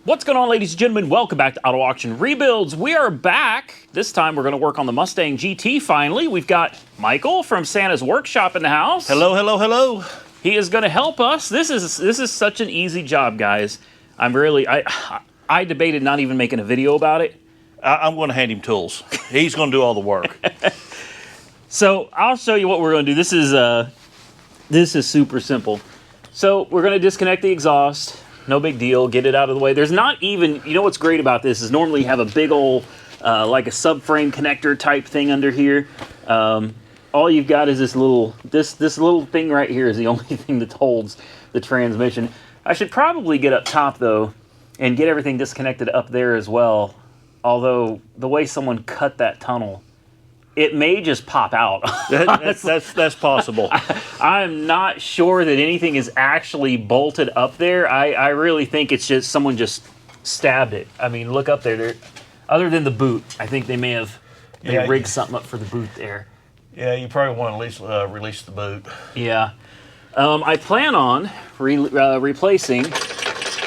What's going on, ladies and gentlemen? Welcome back to Auto Auction Rebuilds. We are back. This time we're going to work on the Mustang GT finally. We've got Michael from Santa's Workshop in the house. Hello, hello, hello. He is going to help us. This is such an easy job, guys. I debated not even making a video about it. I'm going to hand him tools. He's going to do all the work. So I'll show you what we're going to do. This is super simple. So we're going to disconnect the exhaust. No big deal. Get it out of the way. There's not even, you know what's great about this is normally you have a big old, like a subframe connector type thing under here. All you've got is this little thing right here is the only thing that holds the transmission. I should probably get up top though and get everything disconnected up there as well. Although the way someone cut that tunnel, it may just pop out. That's possible. I'm not sure that anything is actually bolted up there. I really think it's just someone just stabbed it. I mean, look up there. Other than the boot, I think they may have rigged something up for the boot there. Yeah, you probably want to at least release the boot. Yeah. I plan on replacing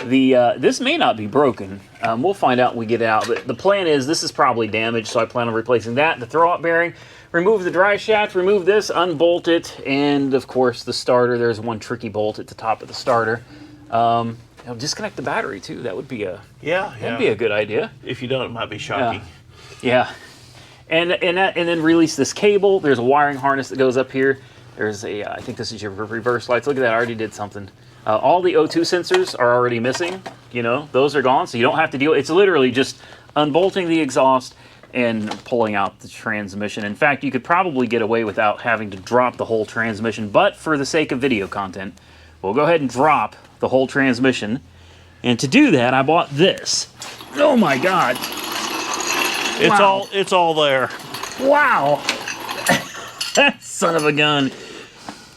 the... this may not be broken. We'll find out when we get it out. But the plan is this is probably damaged, so I plan on replacing that. The throw-out bearing, remove the drive shaft, remove this, unbolt it, and of course the starter. There's one tricky bolt at the top of the starter. Disconnect the battery too. That would be that'd be a good idea. If you don't, it might be shocking. Yeah. And then release this cable. There's a wiring harness that goes up here. There's a I think this is your reverse lights. Look at that. I already did something. All the O2 sensors are already missing. You know, those are gone, so you don't have to deal. It's literally just unbolting the exhaust and pulling out the transmission. In fact, you could probably get away without having to drop the whole transmission, but for the sake of video content, we'll go ahead and drop the whole transmission. And to do that, I bought this. Oh my God. It's all there. Wow. That son of a gun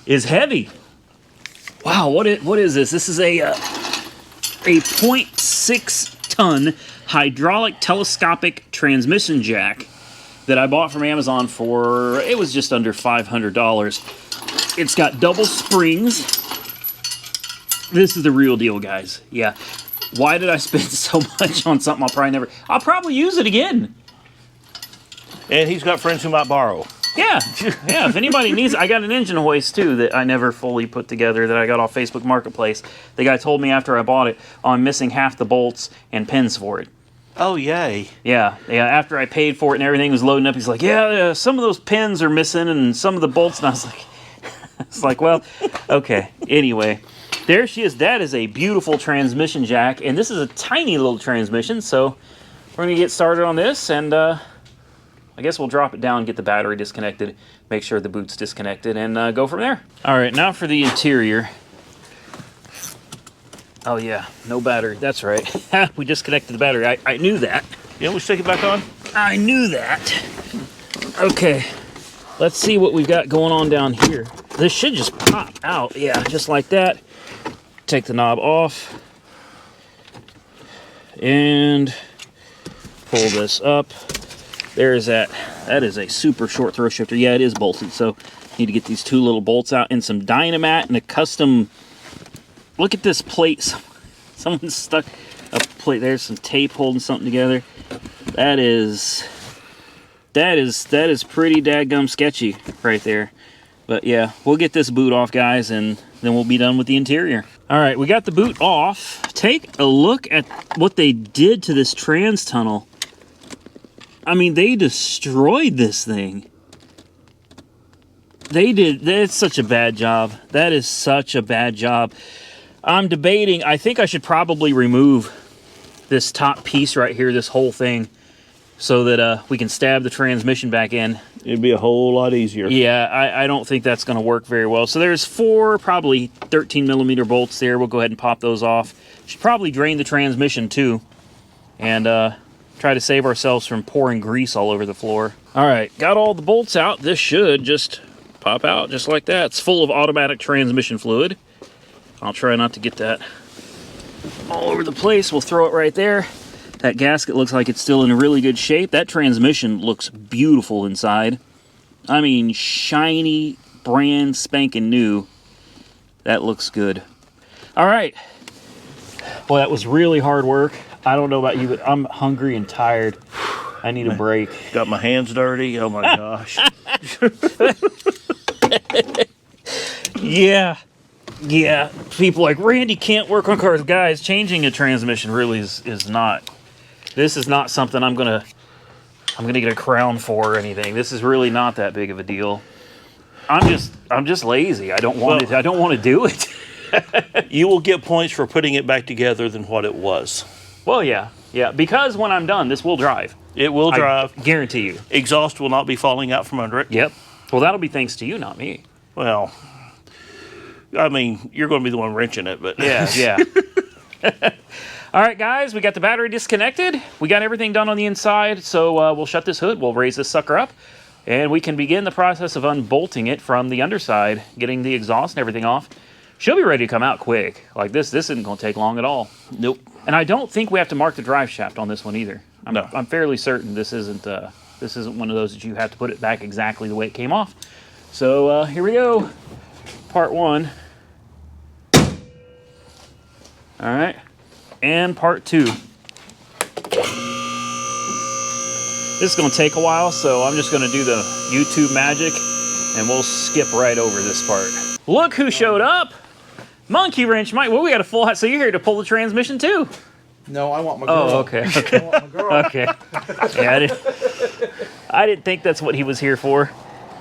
is heavy. Wow, what is this? This is a 0.6 ton hydraulic telescopic transmission jack that I bought from Amazon for, it was just under $500. It's got double springs. This is the real deal, guys. Yeah. Why did I spend so much on something I'll probably use it again. And he's got friends who might borrow. Yeah, if anybody needs it. I got an engine hoist, too, that I never fully put together that I got off Facebook Marketplace. The guy told me after I bought it, I'm missing half the bolts and pins for it. Oh, yay. Yeah, after I paid for it and everything was loading up, he's like, yeah, some of those pins are missing and some of the bolts. And I was like, it's like, well, okay. Anyway, there she is. That is a beautiful transmission jack, and this is a tiny little transmission, so we're going to get started on this, and I guess we'll drop it down, get the battery disconnected, make sure the boot's disconnected, and go from there. All right, now for the interior. Oh yeah, no battery. That's right. We disconnected the battery. I knew that. You want me to stick it back on? I knew that. Okay, let's see what we've got going on down here. This should just pop out. Yeah, just like that. Take the knob off. And pull this up. There's that. That is a super short throw shifter. Yeah, it is bolted, so need to get these two little bolts out and some Dynamat and a custom... Look at this plate. Someone stuck a plate. There's some tape holding something together. That is pretty dadgum sketchy right there. But yeah, we'll get this boot off, guys, and then we'll be done with the interior. All right, we got the boot off. Take a look at what they did to this trans tunnel. I mean, they destroyed this thing. They did. That's such a bad job. That is such a bad job. I'm debating. I think I should probably remove this top piece right here, this whole thing, so that we can stab the transmission back in. It'd be a whole lot easier. Yeah, I don't think that's going to work very well. So there's 4 probably 13mm bolts there. We'll go ahead and pop those off. Should probably drain the transmission too. And try to save ourselves from pouring grease all over the floor. All right, got all the bolts out. This should just pop out just like that. It's full of automatic transmission fluid. I'll try not to get that all over the place. We'll throw it right there. That gasket looks like it's still in really good shape. That transmission looks beautiful inside. I mean, shiny, brand spanking new. That looks good. All right. Well, that was really hard work. I don't know about you, but I'm hungry and tired. I need a break. Got my hands dirty. Oh my gosh. Yeah. Yeah. People like, Randy can't work on cars. Guys, changing a transmission really is not. This is not something I'm gonna get a crown for or anything. This is really not that big of a deal. I'm just lazy. I don't want I don't want to do it. You will get points for putting it back together than what it was. Well, yeah. Yeah, because when I'm done, this will drive. It will drive. I guarantee you. Exhaust will not be falling out from under it. Yep. Well, that'll be thanks to you, not me. Well, I mean, you're going to be the one wrenching it, but yeah, yeah. All right, guys, we got the battery disconnected. We got everything done on the inside, so we'll shut this hood. We'll raise this sucker up, and we can begin the process of unbolting it from the underside, getting the exhaust and everything off. She'll be ready to come out quick. Like this isn't going to take long at all. Nope. And I don't think we have to mark the drive shaft on this one either. No. I'm fairly certain this isn't one of those that you have to put it back exactly the way it came off. So here we go. Part 1. All right. And part 2. This is going to take a while, so I'm just going to do the YouTube magic, and we'll skip right over this part. Look who showed up! Monkey Wrench, Mike. Well, we got a full house, so you're here to pull the transmission too. No, I want my girl. Oh, okay. Okay. I want my girl. Okay. Yeah, I didn't think that's what he was here for.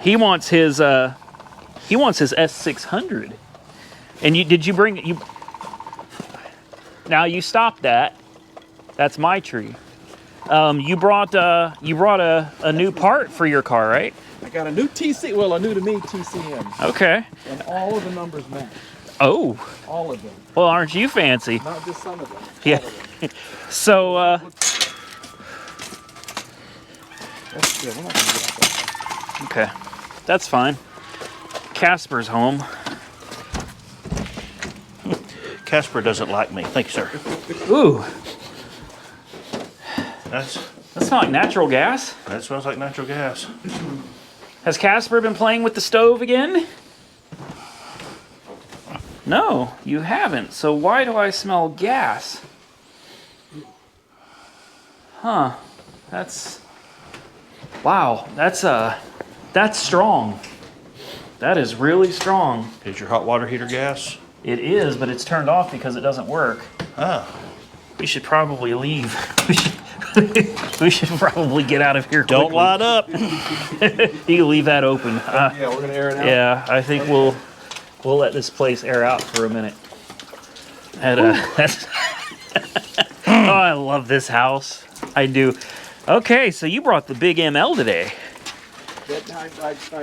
He wants his S600. And did you bring you? Now you stopped that. That's my tree. You brought a new part for your car, right? I got a new TC. Well, a new to me TCM. Okay. And all of the numbers match. Oh. All of them. Well, aren't you fancy? Not just some of them. Yeah. So. That's good. We're not gonna get off that. Okay. That's fine. Casper's home. Casper doesn't like me. Thank you, sir. Ooh. That That smells like natural gas. smells like natural gas. Has Casper been playing with the stove again? No, you haven't. So why do I smell gas? Huh. Wow, that's strong. That is really strong. Is your hot water heater gas? It is, but it's turned off because it doesn't work. Ah. We should probably leave. We should probably get out of here quickly. Don't light up. You can leave that open. Yeah, we're gonna air it out. Yeah, I think we'll let this place air out for a minute. And, oh, I love this house. I do. Okay, so you brought the big ML today,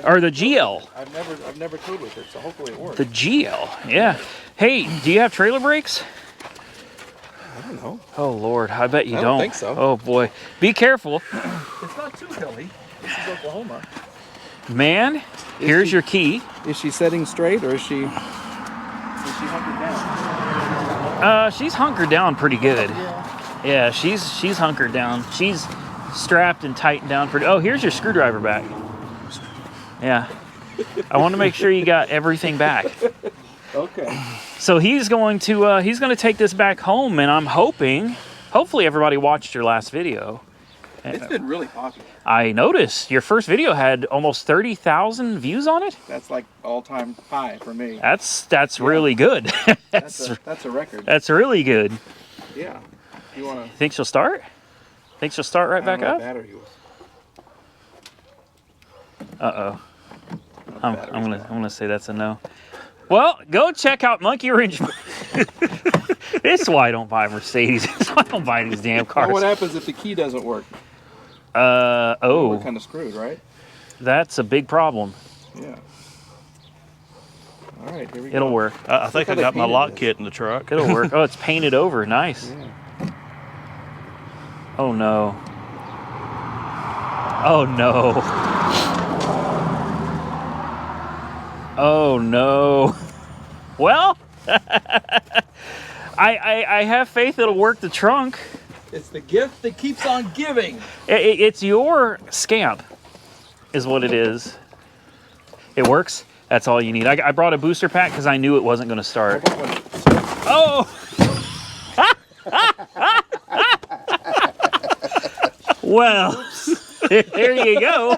or the GL. I've never toured with it, so hopefully it works. The GL, yeah. Hey, do you have trailer brakes? I don't know. Oh Lord, I bet you I don't think so. Oh boy, be careful, It's not too hilly. This is Oklahoma. man. Here's your key. Is she setting straight or is she hunkered down? She's hunkered down pretty good. Yeah. Yeah, she's hunkered down. She's strapped and tightened down pretty. Oh, here's your screwdriver back. Yeah, I want to make sure you got everything back. Okay. So he's going to take this back home, and I'm hopefully everybody watched your last video. It's been really popular. I noticed your first video had almost 30,000 views on it. That's like all-time high for me. That's really good. That's a record. That's really good. Yeah. You want to? Think she'll start? Think she'll start right back up? Battery was. Uh-oh. I'm gonna say that's a no. Well, go check out Monkey Wrench. This is why I don't buy Mercedes. This is why I don't buy these damn cars. Well, what happens if the key doesn't work? Oh. We're kind of screwed, right? That's a big problem. Yeah. All right, here we go. It'll work. I think I how they got my painted lock this. kit in the truck. It'll work. Oh, it's painted over. Nice. Yeah. Oh no. Oh no. Oh no. Well, I have faith it'll work the trunk. It's the gift that keeps on giving. It's your scamp, is what it is. It works. That's all you need. I brought a booster pack because I knew it wasn't going to start. Oh! Well, there you go.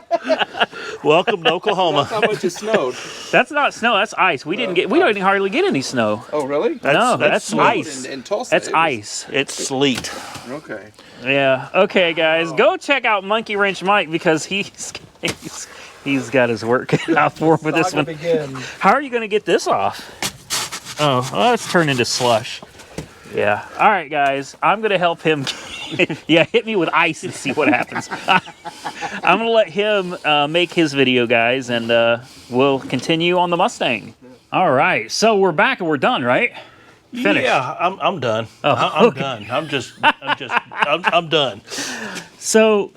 Welcome to Oklahoma. How much it snowed? That's not snow. That's ice. We didn't hardly get any snow. Oh, really? That's sleet. ice. In Tulsa. That's it was- ice. It's sleet. Okay. Yeah. Okay, guys, go check out Monkey Wrench Mike because he's got his work cut out for him with this one. How are you going to get this off? Oh, well, it's turned into slush. Yeah. All right, guys, I'm going to help him. Yeah, hit me with ice and see what happens. I'm going to let him make his video, guys, and we'll continue on the Mustang. All right, so we're back and we're done, right? Finished. Yeah, I'm done. Oh, I'm okay. done. I'm done. So,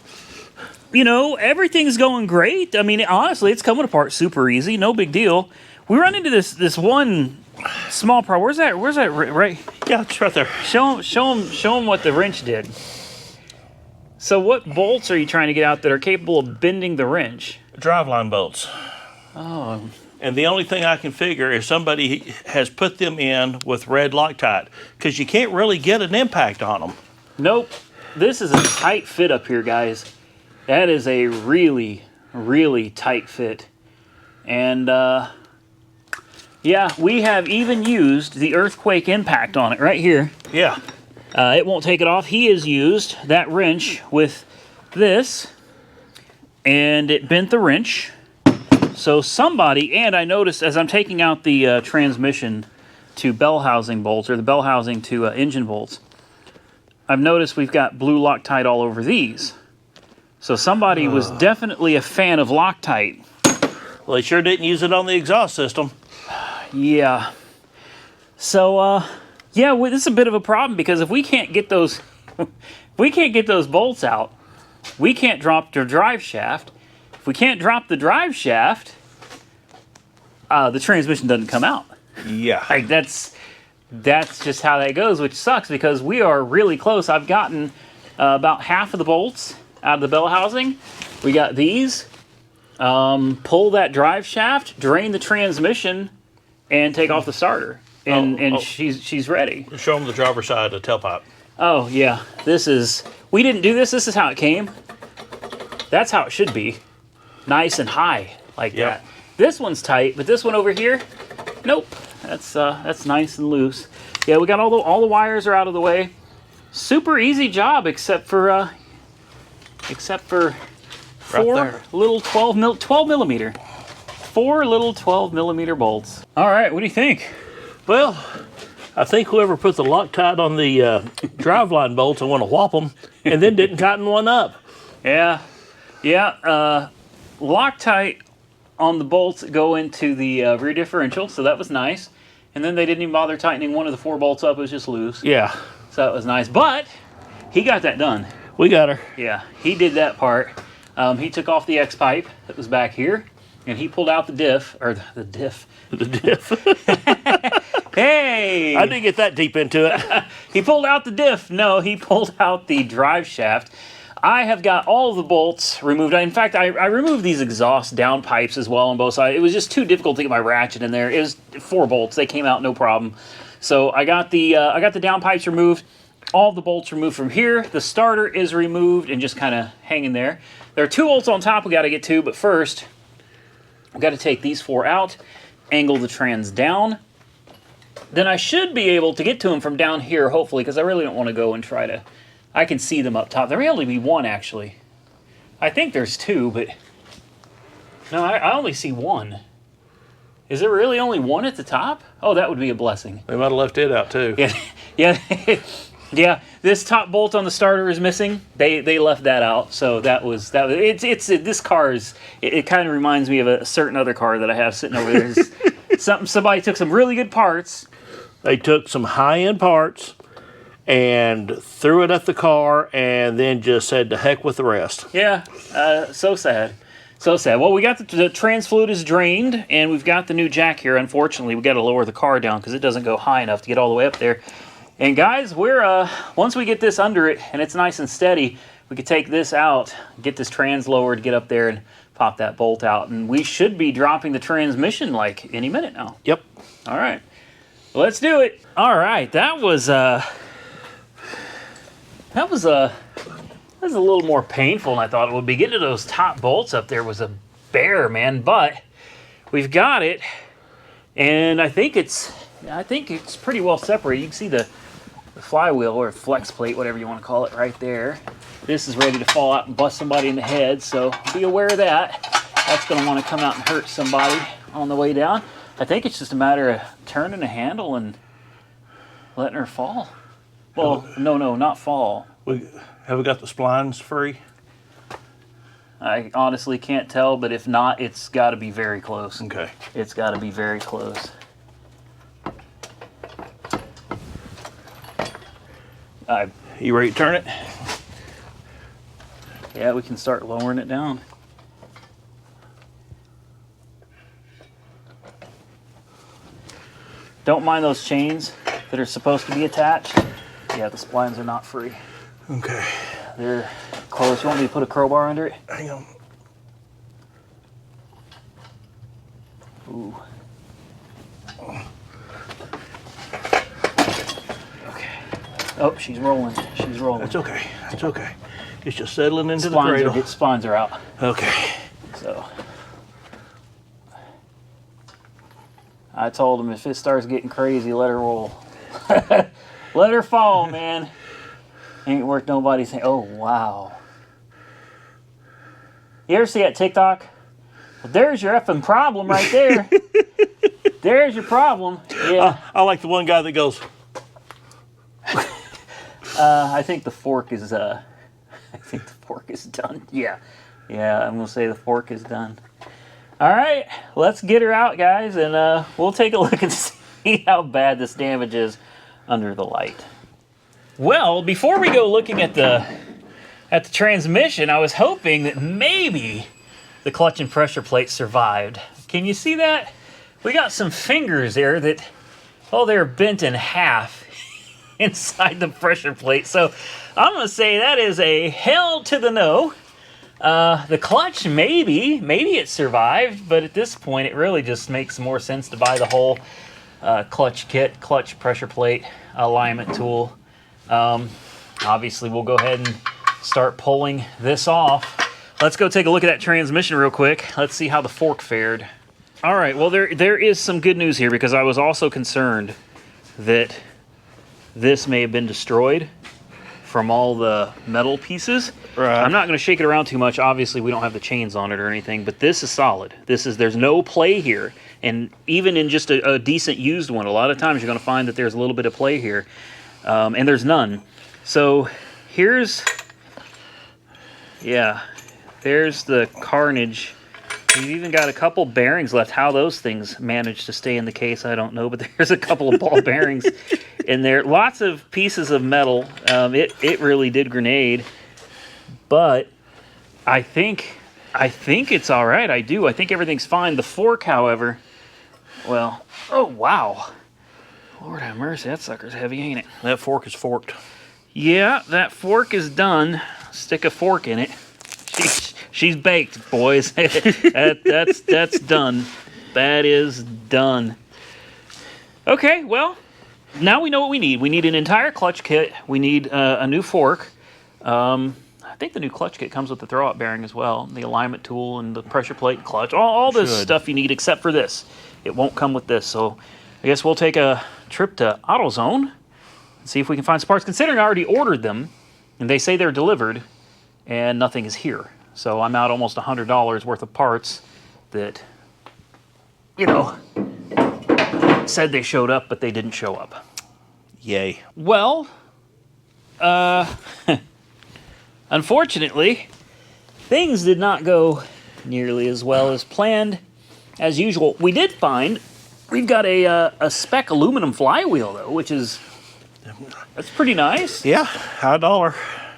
everything's going great. I mean, honestly, it's coming apart super easy. No big deal. We run into this one small problem. Where's that? Right? Yeah, it's right there. Show him what the wrench did. So, what bolts are you trying to get out that are capable of bending the wrench? Driveline bolts. Oh, And the only thing I can figure is somebody has put them in with red Loctite because you can't really get an impact on them. nope. This is a tight fit up here, guys. That is a really, really tight fit. And, yeah, we have even used the earthquake impact on it right here. Yeah. It won't take it off. He has used that wrench with this, and it bent the wrench. So somebody, and I noticed as I'm taking out the transmission to bell housing bolts, or the bell housing to engine bolts, I've noticed we've got blue Loctite all over these. So somebody was definitely a fan of Loctite. Well, they sure didn't use it on the exhaust system. Yeah. So, yeah, this is a bit of a problem because if we can't get those, bolts out, we can't drop the drive shaft. If we can't drop the drive shaft, the transmission doesn't come out. Yeah. Like that's just how that goes, which sucks because we are really close. I've gotten about half of the bolts out of the bell housing. We got these. Pull that drive shaft, drain the transmission, and take off the starter. And she's ready. Show them the driver's side of the tailpipe. Oh yeah, we didn't do this. This is how it came. That's how it should be, nice and high like Yep. that. This one's tight, but this one over here, nope. That's nice and loose. Yeah, we got all the wires are out of the way. Super easy job, except for four there. little 12 millimeter. 4 little 12 millimeter bolts. All right, what do you think? Well, I think whoever put the Loctite on the driveline bolts and want to whop them and then didn't tighten one up. Yeah. Loctite on the bolts that go into the rear differential, so that was nice. And then they didn't even bother tightening one of the 4 bolts up. It was just loose. Yeah. So that was nice. But he got that done. We got her. Yeah, he did that part. He took off the X pipe that was back here, and he pulled out the diff. The diff. Hey! I didn't get that deep into it. He pulled out the diff. No, he pulled out the drive shaft. I have got all of the bolts removed. In fact, I removed these exhaust down pipes as well on both sides. It was just too difficult to get my ratchet in there. It was 4 bolts. They came out no problem. So I got the down pipes removed. All the bolts removed from here. The starter is removed and just kind of hanging there. There are 2 bolts on top we got to get to, but first we've got to take these 4 out, angle the trans down. Then I should be able to get to them from down here, hopefully, because I really don't want to go and try to... I can see them up top. There may only be 1, actually. I think there's 2, but... No, I only see 1. Is there really only 1 at the top? Oh, that would be a blessing. They might have left it out too. Yeah. Yeah, this top bolt on the starter is missing. They left that out, so this car is. It kind of reminds me of a certain other car that I have sitting over there. Somebody took some really good parts. They took some high-end parts and threw it at the car and then just said to heck with the rest. Yeah, so sad. So sad. Well, we got the trans fluid is drained, and we've got the new jack here. Unfortunately, we got to lower the car down because it doesn't go high enough to get all the way up there. And guys, we're once we get this under it and it's nice and steady, we could take this out, get this trans lowered, get up there and pop that bolt out, and we should be dropping the transmission like any minute now. Yep. All right, let's do it. All right, that was was a little more painful than I thought it would be. Getting to those top bolts up there was a bear, man, but we've got it, and I think it's pretty well separated. You can see the flywheel or flex plate, whatever you want to call it, right there. This is ready to fall out and bust somebody in the head, so be aware of that. That's going to want to come out and hurt somebody on the way down. I think it's just a matter of turning the handle and letting her fall. Well, no, not fall. Have we got the splines free? I honestly can't tell, but if not, it's got to be very close. Okay. It's got to be very close. You ready to turn it? Yeah, we can start lowering it down. Don't mind those chains that are supposed to be attached. Yeah, the splines are not free. Okay. They're close. You want me to put a crowbar under it? Hang on. Ooh. Okay. Oh, she's rolling. She's rolling. That's okay. That's okay. It's just settling into the Splines cradle. spines are out. Okay. So I told him if it starts getting crazy, let her roll. Let her fall, man. Ain't worth nobody saying, oh, wow. You ever see that TikTok? Well, there's your effing problem right there. There's your problem. Yeah. I like the one guy that goes. I think the fork is done. Yeah. Yeah, I'm gonna say the fork is done. All right, let's get her out, guys, and we'll take a look and see how bad this damage is under the light. Well, before we go looking at the transmission, I was hoping that maybe the clutch and pressure plate survived. Can you see that? We got some fingers there that, oh, they're bent in half inside the pressure plate. So I'm going to say that is a hell to the no. The clutch, maybe it survived, but at this point it really just makes more sense to buy the whole clutch kit, clutch pressure plate, alignment tool. Obviously we'll go ahead and start pulling this off. Let's go take a look at that transmission real quick. Let's see how the fork fared. All right, well there is some good news here, because I was also concerned that this may have been destroyed from all the metal pieces. Right. I'm not going to shake it around too much. Obviously, we don't have the chains on it or anything, but this is solid. There's no play here. And even in just a decent used one, a lot of times you're going to find that there's a little bit of play here. And there's none. So there's the Carnage. We've even got a couple bearings left. How those things managed to stay in the case, I don't know, but there's a couple of ball bearings in there. Lots of pieces of metal. It really did grenade, but I think it's all right. I think everything's fine. The fork, however, well, oh wow, Lord have mercy, that sucker's heavy, ain't it? That fork is forked. Yeah, that fork is done. Stick a fork in it. She's baked, boys. That's done. That is done. Okay, well, now we know what we need. We need an entire clutch kit. We need a new fork. I think the new clutch kit comes with the throwout bearing as well, the alignment tool and the pressure plate and clutch. All this stuff you need except for this. It won't come with this, so I guess we'll take a trip to AutoZone and see if we can find some parts, considering I already ordered them, and they say they're delivered, and nothing is here. So I'm out almost $100 worth of parts that, said they showed up, but they didn't show up. Yay. Well, unfortunately, things did not go nearly as well as planned. As usual, we did find we've got a spec aluminum flywheel, though, that's pretty nice. Yeah, $1.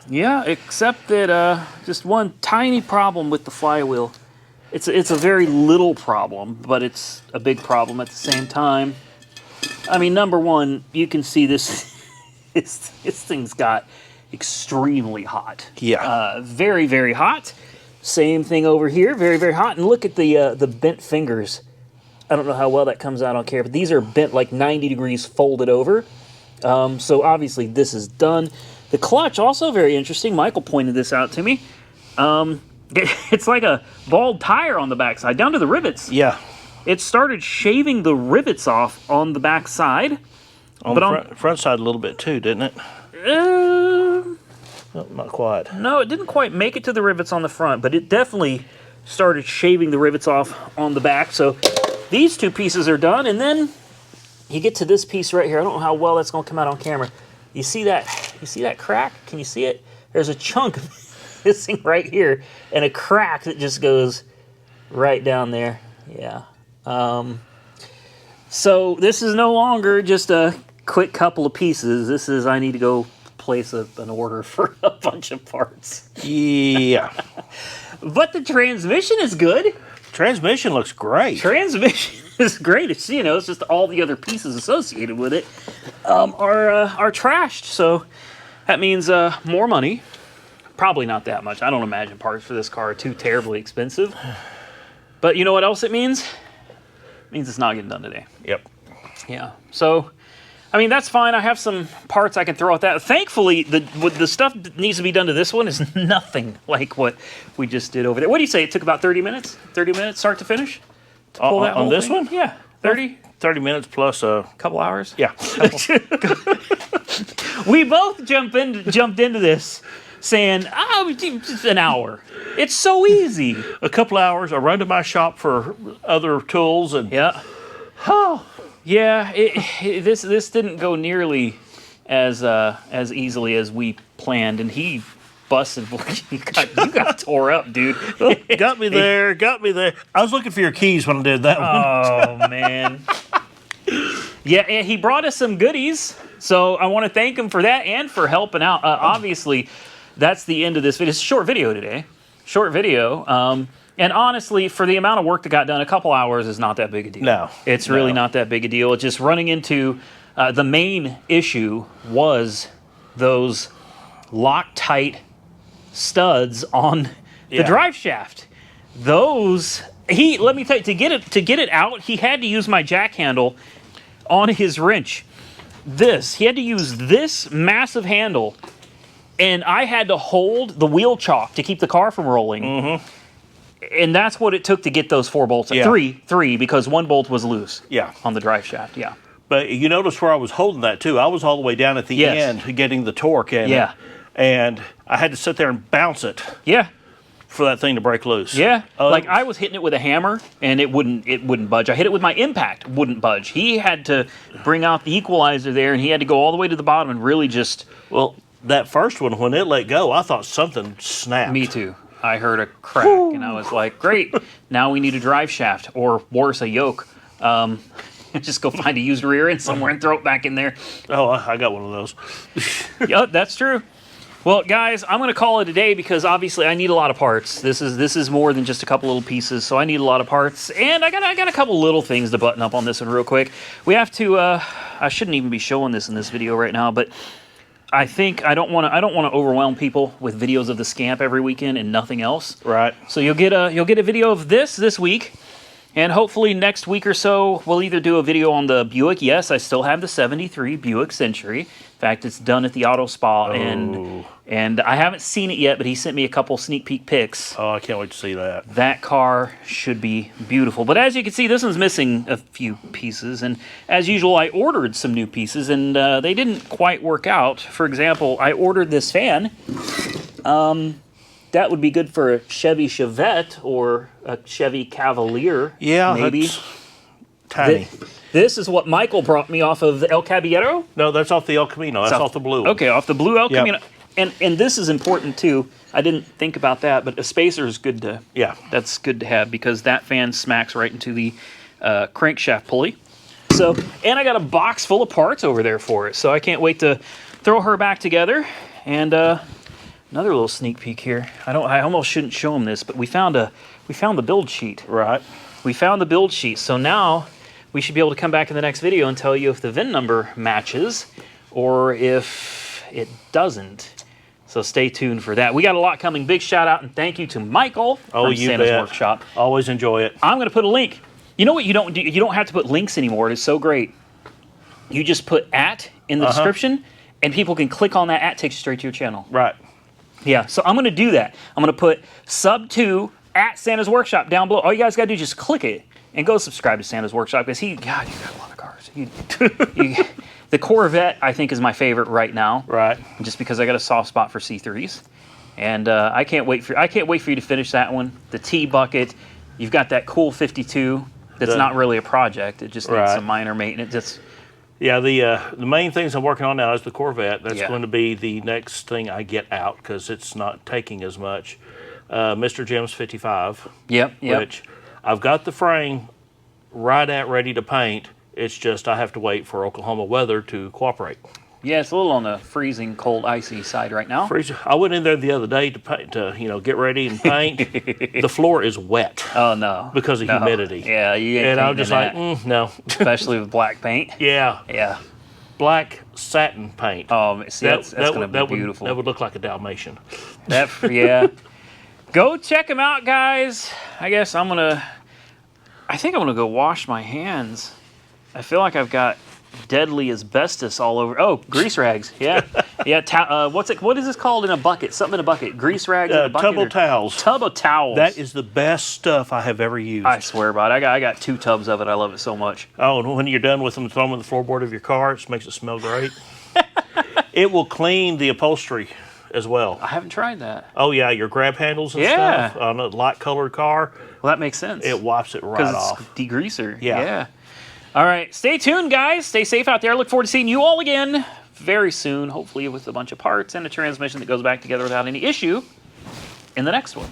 Yeah, except that just one tiny problem with the flywheel. It's a very little problem, but it's a big problem at the same time. I mean, number one, you can see this thing's got extremely hot. Yeah. Very, very hot. Same thing over here, very, very hot. And look at the bent fingers. I don't know how well that comes out on camera, but these are bent like 90 degrees folded over. So obviously this is done. The clutch, also very interesting. Michael pointed this out to me. It's like a bald tire on the backside, down to the rivets. Yeah. It started shaving the rivets off on the backside. On the front side a little bit too, didn't it? Not quite. No, it didn't quite make it to the rivets on the front, but it definitely started shaving the rivets off on the back. So these two pieces are done, and then you get to this piece right here. I don't know how well that's going to come out on camera. You see that? You see that crack? Can you see it? There's a chunk missing right here, and a crack that just goes right down there. Yeah. So this is no longer just a quick couple of pieces. This is, I need to go place an order for a bunch of parts. Yeah. But the transmission is good. Transmission looks great. Transmission is great. It's, you know, it's just all the other pieces associated with it are trashed. So that means more money. Probably not that much. I don't imagine parts for this car are too terribly expensive. But you know what else it means? It means it's not getting done today. Yep. Yeah. So, I mean, that's fine. I have some parts I can throw at that. Thankfully, the stuff that needs to be done to this one is nothing like what we just did over there. What do you say? It took about 30 minutes? 30 minutes start to finish? To pull that on whole this thing? one? Yeah. 30? 30 minutes plus a Couple hours? Yeah. We both jumped into this saying, oh, just an hour. It's so easy. A couple hours. I run to my shop for other tools and Yeah. oh, Yeah, this didn't go nearly as easily as we planned, and he busted. You got tore up, dude. got me there. I was looking for your keys when I did that one. Oh man. Yeah, and he brought us some goodies, so I want to thank him for that and for helping out. Obviously, that's the end of this video. It's a short video today. Short video. And honestly, for the amount of work that got done, a couple hours is not that big a deal. No. It's really not that big a deal. It's just running into the main issue was those Loctite studs on the drive shaft. Those let me tell you, to get it out, he had to use my jack handle on his wrench. He had to use this massive handle, and I had to hold the wheel chock to keep the car from rolling. Mm-hmm. And that's what it took to get those 4 bolts. Yeah. Three, because 1 bolt was loose. Yeah. On the drive shaft. Yeah. But you notice where I was holding that too. I was all the way down at the end getting the torque in it. And I had to sit there and bounce it. Yeah. For that thing to break loose. Yeah. Like I was hitting it with a hammer and it wouldn't budge. I hit it with my impact, wouldn't budge. He had to bring out the equalizer there, and he had to go all the way to the bottom and really just. Well, that first one, when it let go, I thought something snapped. Me too. I heard a crack, and I was like, great, now we need a drive shaft, or worse, a yoke. Just go find a used rear end somewhere and throw it back in there. Oh, I got one of those. Yep, that's true. Well, guys, I'm going to call it a day because obviously I need a lot of parts. This is more than just a couple little pieces, so I need a lot of parts. And I got a couple little things to button up on this one real quick. We have to, I shouldn't even be showing this in this video right now, but I think I don't want to overwhelm people with videos of the Scamp every weekend and nothing else. Right. So you'll get a video of this week, and hopefully next week or so we'll either do a video on the Buick. Yes, I still have the '73 Buick Century. In fact, it's done at the auto spa, and I haven't seen it yet, but he sent me a couple sneak peek pics. Oh, I can't wait to see that. That car should be beautiful. But as you can see, this one's missing a few pieces. And as usual, I ordered some new pieces, and they didn't quite work out. For example, I ordered this fan. That would be good for a Chevy Chevette or a Chevy Cavalier. Yeah, maybe. That's tiny. This is what Michael brought me off of the El Caballero. No, that's off the El Camino. That's off the blue one. Okay, off the blue El Camino. And this is important too. I didn't think about that, but a spacer is good to. Yeah, that's good to have because that fan smacks right into the crankshaft pulley. So, and I got a box full of parts over there for it. So I can't wait to throw her back together. And another little sneak peek here. I almost shouldn't show them this, but we found the build sheet. Right. We found the build sheet. So now we should be able to come back in the next video and tell you if the VIN number matches or if it doesn't. So stay tuned for that. We got a lot coming. Big shout out and thank you to Michael from Santa's Workshop. Always enjoy it. I'm going to put a link. You know what you don't do? You don't have to put links anymore. It is so great. You just put @ in the description, and people can click on that takes you straight to your channel. Right. Yeah, so I'm going to do that. I'm going to put sub2 at Santa's Workshop down below. All you guys got to do is just click it and go subscribe to Santa's Workshop because God, you got a lot of cars. The Corvette, I think, is my favorite right now. Right. Just because I got a soft spot for C3s. And I can't wait for you to finish that one. The T-Bucket, you've got that cool 52 that's not really a project. It just needs some minor maintenance. Yeah, the main things I'm working on now is the Corvette. That's Yeah. going to be the next thing I get out because it's not taking as much. Mr. Jim's 55. Yep. Which I've got the frame right at ready to paint. It's just I have to wait for Oklahoma weather to cooperate. Yeah, it's a little on the freezing, cold, icy side right now. I went in there the other day to paint, get ready and paint. The floor is wet. Oh no, because of humidity. Yeah, you ain't and I'm painting just that. like, no. Especially with black paint. Yeah. Yeah. Black satin paint. Oh, see, that's going to be beautiful. That would look like a Dalmatian. Yeah. Go check them out, guys. I think I'm gonna go wash my hands. I feel like I've got deadly asbestos all over. Oh, grease rags. Yeah. What is this called in a bucket? Something in a bucket. Grease rags in a bucket. Tub of towels. Tub of towels. That is the best stuff I have ever used. I swear about it. I got 2 tubs of it. I love it so much. Oh, and when you're done with them, throw them on the floorboard of your car. It makes it smell great. It will clean the upholstery as well. I haven't tried that. Oh, yeah, your grab handles and stuff on a light-colored car. Well, that makes sense. It wipes it right off. Because it's degreaser. Yeah. All right, stay tuned, guys. Stay safe out there. I look forward to seeing you all again very soon, hopefully with a bunch of parts and a transmission that goes back together without any issue in the next one.